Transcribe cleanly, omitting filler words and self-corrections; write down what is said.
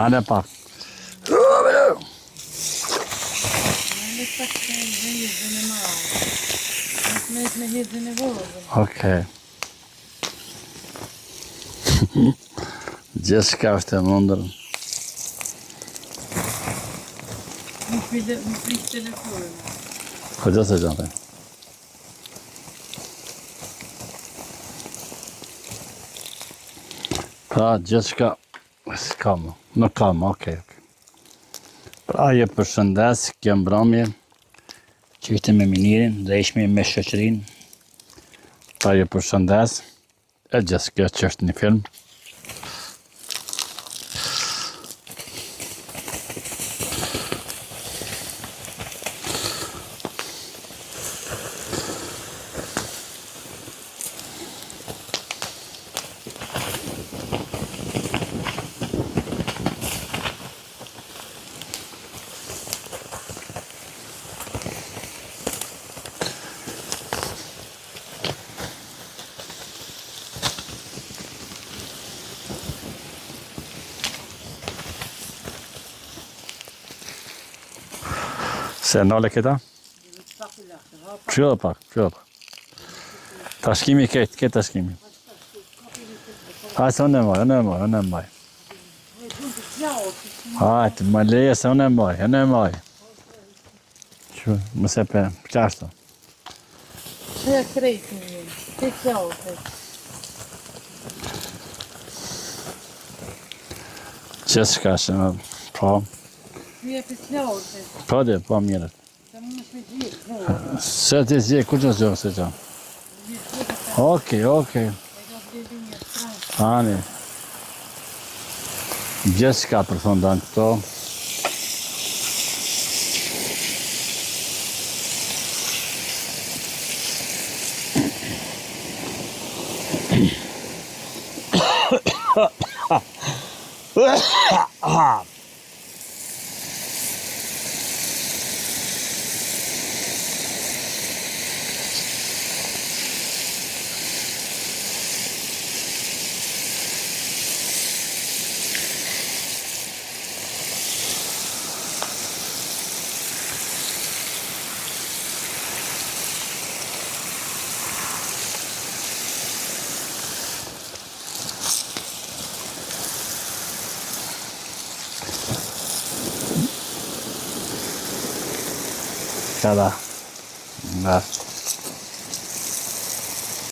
Hane pak. Okej. Jessica është e mundur. Më prik telefonin. Kujdes se gjante. Pra, Jessica, s'kam, nuk kam, okej. Pra, je përshëndes, kjo mbrëmje, që ishte me minirin, dhe ishme me shoqërin. Pra, je përshëndes, e Jessica që është një film. Se nale këta? Pshyllo pak. Tashkimi këtë tashkimi. Hajtë, unë e mbaj. Hajtë, më leje se unë e mbaj. Që, mëse për qashtu. Që krejtë një, të qautë. Jessica që, po. Një për qautë. Po dhe, po mirët. Se më në shme gjithë. Se të zhjë, ku që zhjë se që? Okej. Ani. Jessica përfundan këto. Kada.